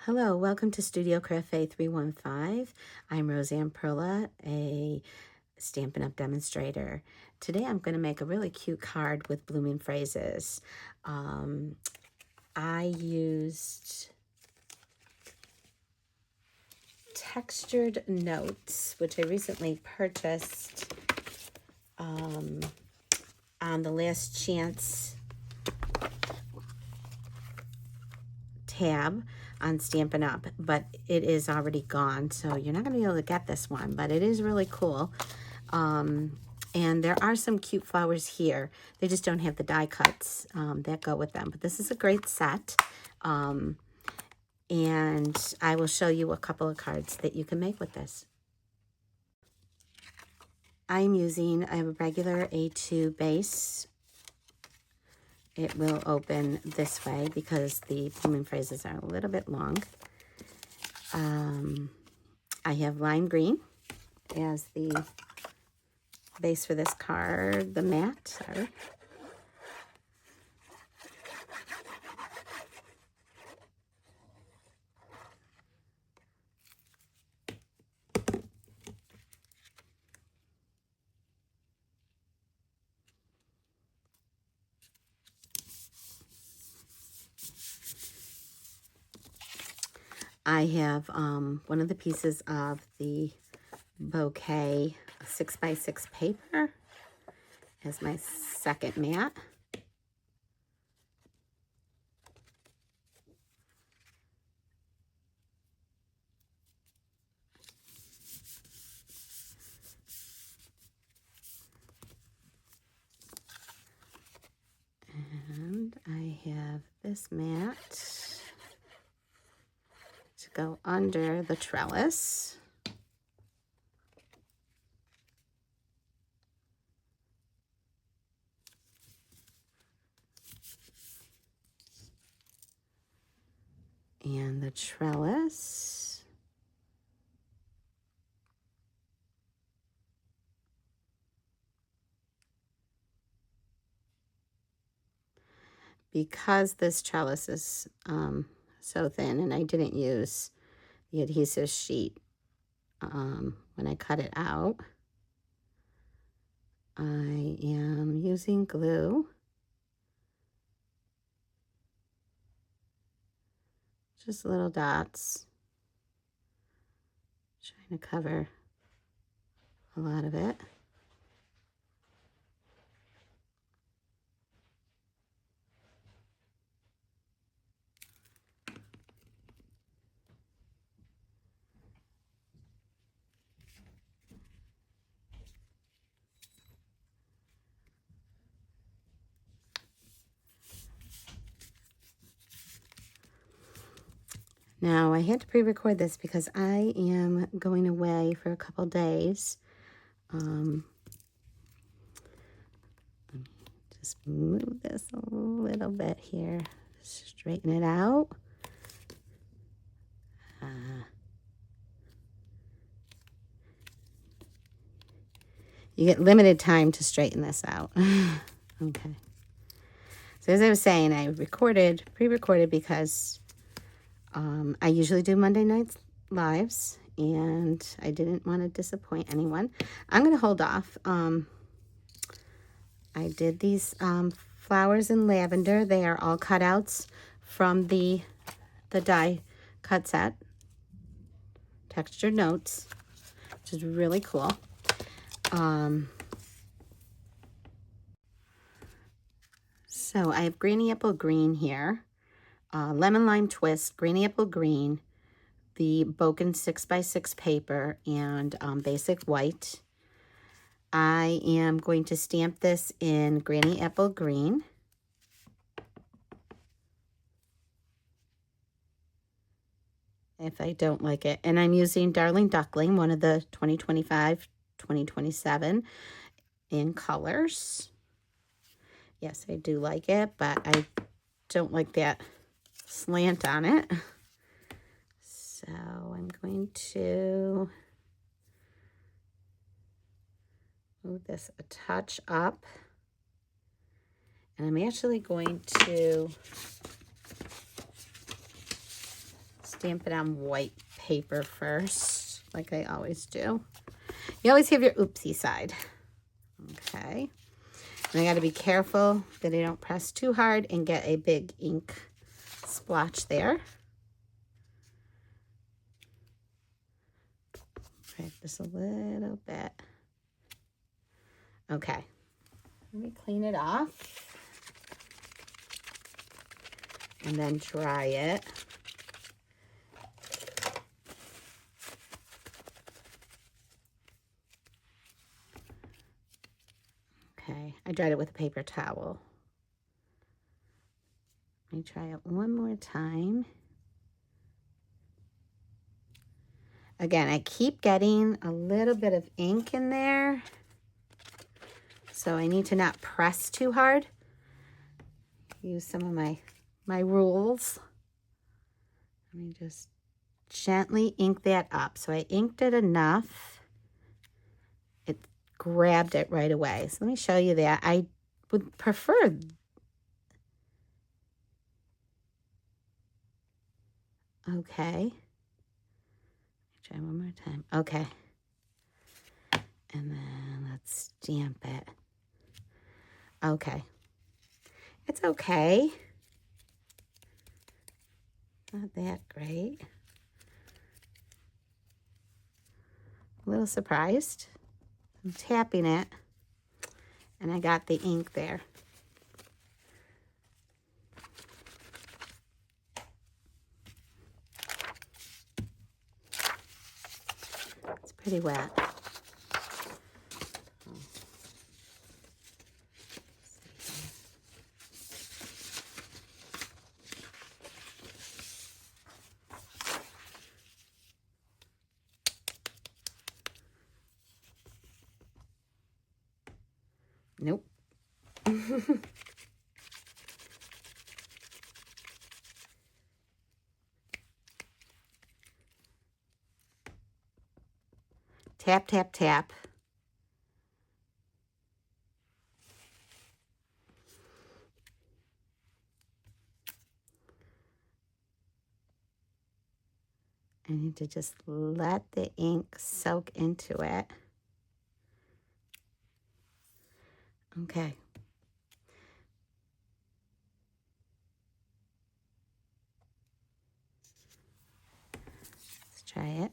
Hello, welcome to Studio Cafe 315. I'm Roseanne Perla, a Stampin' Up! Demonstrator. Today I'm going to make a really cute card with blooming phrases. I used textured notes, which I recently purchased on the Last Chance tab on Stampin' Up, but it is already gone, so you're not going to be able to get this one, but it is really cool. And there are some cute flowers here. They just don't have the die cuts that go with them, but this is a great set. And I will show you a couple of cards that you can make with this. I'm using a regular A2 base. It will open this way because the blooming phrases are a little bit long. I have lime green as the base for this card, the matte, sorry. I have one of the pieces of the bouquet 6x6 paper as my second mat. And I have this mat to go under the trellis. And the trellis because this trellis is so thin, and I didn't use the adhesive sheet when I cut it out, I am using glue. Just little dots, trying to cover a lot of it. Now, I had to pre-record this because I am going away for a couple days. Just move this a little bit here, straighten it out. You get limited time to straighten this out. Okay. So as I was saying, I pre-recorded because I usually do Monday nights lives, and I didn't want to disappoint anyone. I'm going to hold off. I did these flowers in lavender. They are all cutouts from the die cut set, textured notes, which is really cool. So I have Granny Apple Green here, Lemon Lime Twist, Granny Apple Green, the Boken 6x6 paper, and basic white. I am going to stamp this in Granny Apple Green. If I don't like it. And I'm using Darling Duckling, one of the 2025, 2027 in colors. Yes, I do like it, but I don't like that slant on it. So I'm going to move this a touch up. And I'm actually going to stamp it on white paper first, like I always do. You always have your oopsie side. Okay. And I got to be careful that I don't press too hard and get a big ink splotch there. Practice a little bit. Okay. Let me clean it off. And then dry it. Okay, I dried it with a paper towel. Let me try it one more time. Again, I keep getting a little bit of ink in there, so I need to not press too hard. Use some of my rules. Let me just gently ink that up. So I inked it enough. It grabbed it right away. So let me show you that. I would prefer okay. Try one more time. Okay. And then let's stamp it. Okay. It's okay. Not that great. A little surprised. I'm tapping it, and I got the ink there. It's pretty wet. Nope. Tap, tap, tap. I need to just let the ink soak into it. Okay. Let's try it.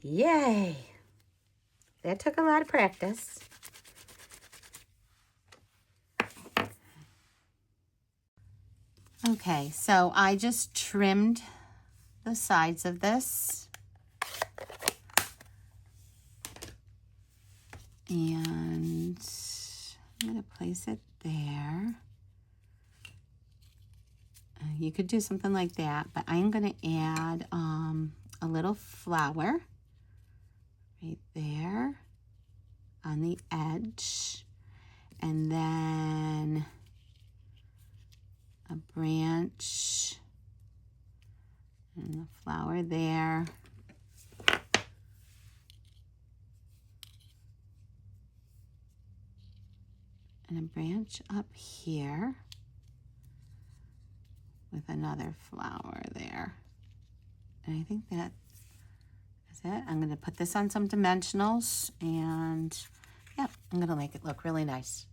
Yay! That took a lot of practice. Okay, so I just trimmed the sides of this. And I'm going to place it there. You could do something like that, but I'm going to add a little flower right there on the edge, and then a branch and the flower there. And a branch up here with another flower there. And I think that is it. I'm going to put this on some dimensionals, and yeah, I'm going to make it look really nice.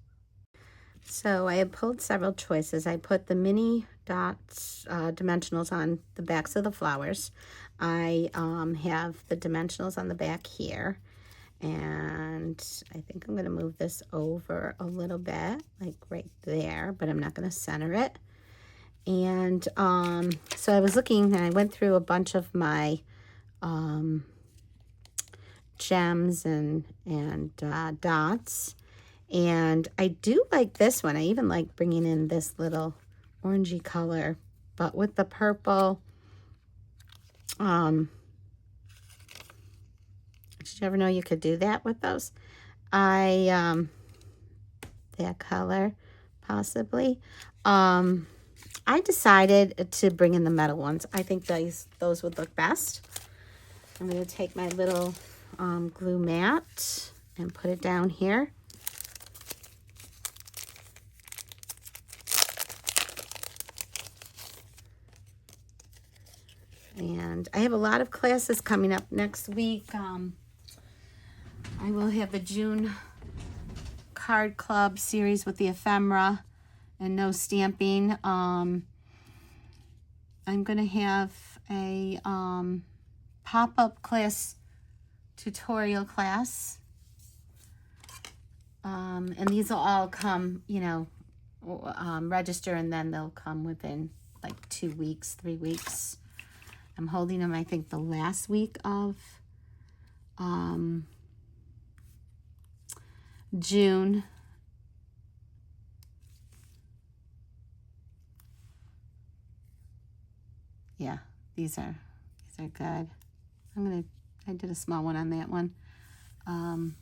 So I have pulled several choices. I put the mini dots dimensionals on the backs of the flowers. I have the dimensionals on the back here. And I think I'm going to move this over a little bit, like right there, but I'm not going to center it. And so I was looking, and I went through a bunch of my gems and dots. And I do like this one. I even like bringing in this little orangey color, but with the purple. Did you ever know you could do that with those? That color, possibly. I decided to bring in the metal ones. I think those would look best. I'm going to take my little glue mat and put it down here. And I have a lot of classes coming up next week. I will have the June card club series with the ephemera and no stamping. I'm going to have a pop-up class, tutorial class. And these will all come, you know, register, and then they'll come within like 2 weeks, 3 weeks. I'm holding them, I think, the last week of June. Yeah, these are good. I did a small one on that one. I'm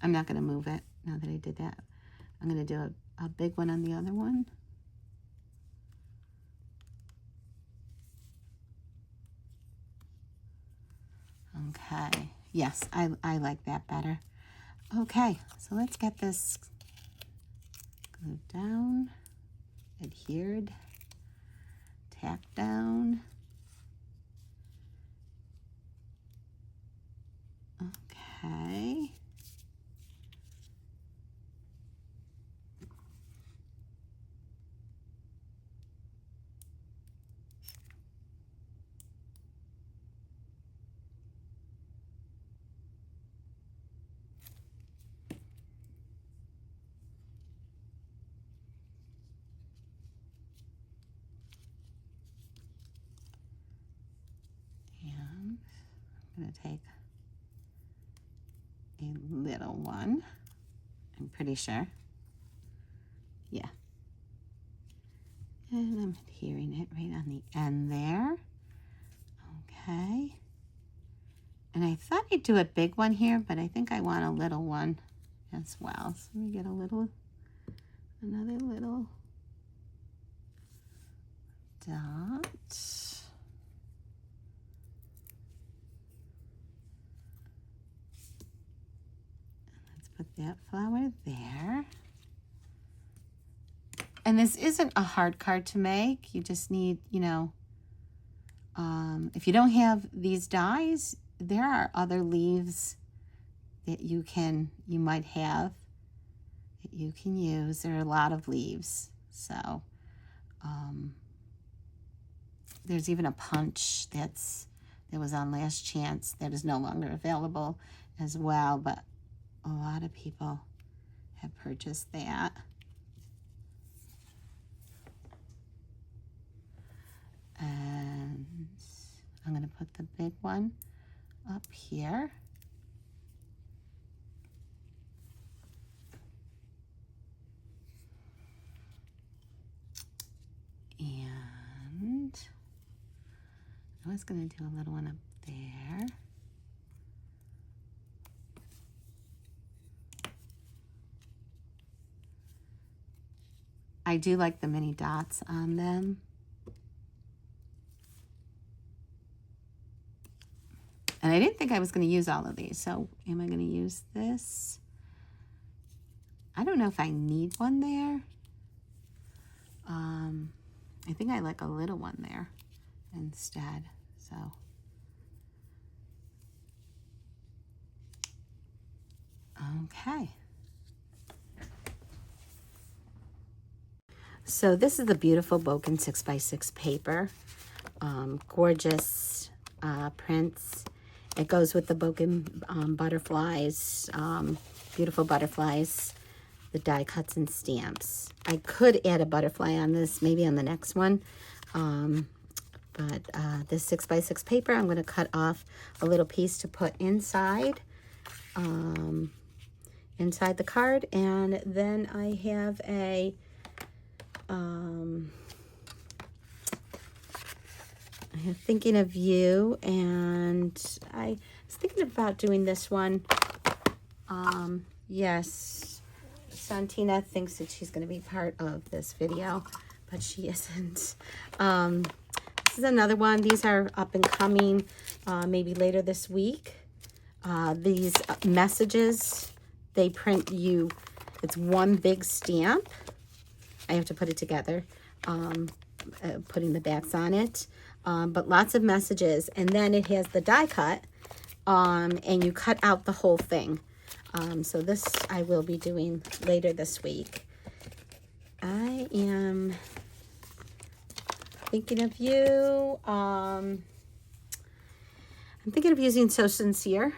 not gonna move it now that I did that. I'm gonna do a big one on the other one. Okay, yes, I like that better. Okay, so let's get this glued down, adhered, tacked down. Okay. I'm going to take a little one, I'm pretty sure. Yeah. And I'm adhering it right on the end there. Okay. And I thought I'd do a big one here, but I think I want a little one as well. So let me get another little dot. Put that flower there. And this isn't a hard card to make. You just need, you know, if you don't have these dies, there are other leaves that you might have that you can use. There are a lot of leaves. So there's even a punch that was on Last Chance that is no longer available as well, but a lot of people have purchased that. And I'm going to put the big one up here. And I was going to do a little one up there. I do like the mini dots on them. And I didn't think I was going to use all of these, so am I going to use this? I don't know if I need one there. I think I like a little one there instead, so. Okay. So this is the beautiful Boken 6x6 paper. Gorgeous prints. It goes with the Boken butterflies, beautiful butterflies, the die cuts and stamps. I could add a butterfly on this, maybe on the next one. But this 6x6 paper, I'm going to cut off a little piece to put inside the card. And then I have a Thinking of You, and I was thinking about doing this one. Yes, Santina thinks that she's going to be part of this video, but she isn't. This is another one. These are up and coming, maybe later this week. These messages, they print you, it's one big stamp. I have to put it together, putting the backs on it. But lots of messages, and then it has the die cut, and you cut out the whole thing. So this I will be doing later this week. I am thinking of you. I'm thinking of using So Sincere,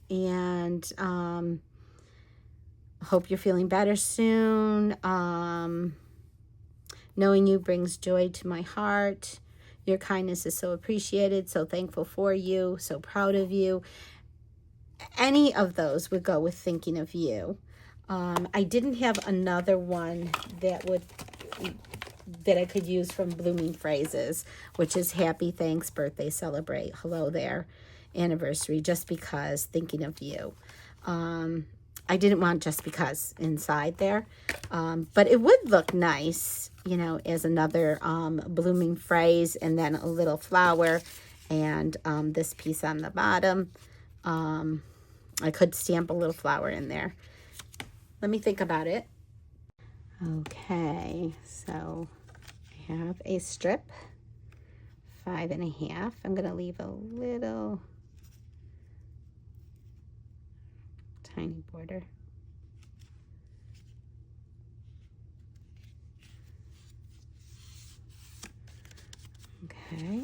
and hope you're feeling better soon. Knowing you brings joy to my heart. Your kindness is so appreciated, so thankful for you, so proud of you. Any of those would go with thinking of you. I didn't have another one that I could use from Blooming Phrases, which is happy, thanks, birthday, celebrate, hello there, anniversary, just because, thinking of you. I didn't want just because inside there, but it would look nice, you know, as another blooming phrase, and then a little flower, and this piece on the bottom. I could stamp a little flower in there. Let me think about it. Okay, so I have a strip, 5.5. I'm going to leave a little tiny border. Okay.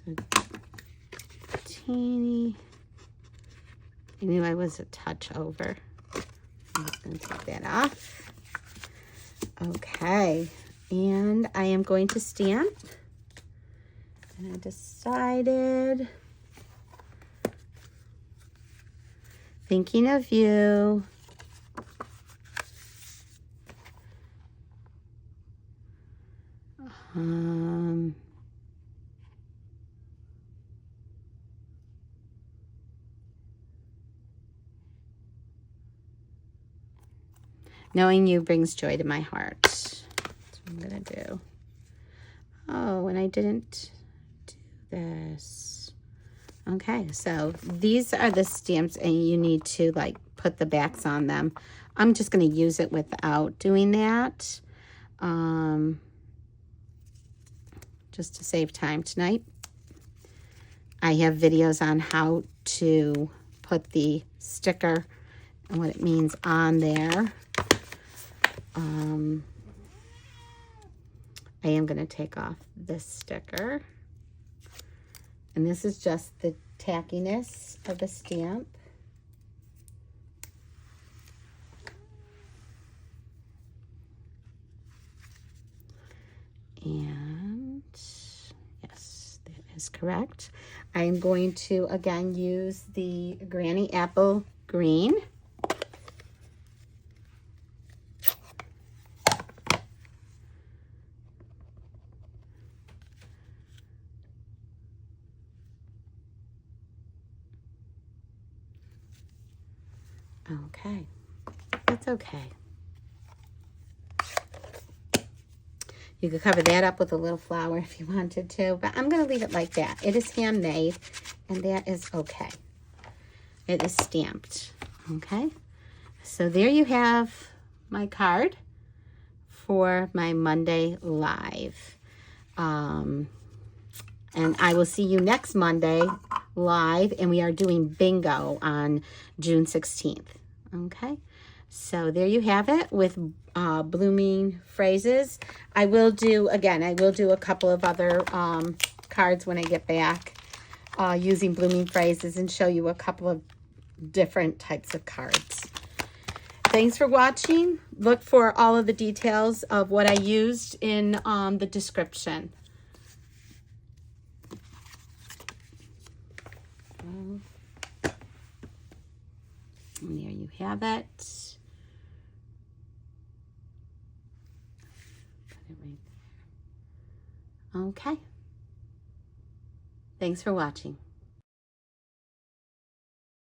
So teeny. I knew I was a touch over. I'm just going to take that off. Okay. And I am going to stamp. And I decided, thinking of you. Knowing you brings joy to my heart. That's what I'm going to do. Oh, and I didn't do this. Okay, so these are the stamps, and you need to like put the backs on them. I'm just going to use it without doing that, just to save time tonight. I have videos on how to put the sticker and what it means on there. I am going to take off this sticker. And this is just the tackiness of the stamp. And yes, that is correct. I'm going to again use the Granny Apple Green. Okay, that's okay. You could cover that up with a little flower if you wanted to, but I'm going to leave it like that. It is handmade, and that is okay. It is stamped, okay? So there you have my card for my Monday live. And I will see you next Monday live, and we are doing bingo on June 16th. Okay, so there you have it with Blooming Phrases. I will do a couple of other cards when I get back using Blooming Phrases, and show you a couple of different types of cards. Thanks for watching. Look for all of the details of what I used in the description. And there you have it. Put it right there. Okay. Thanks for watching.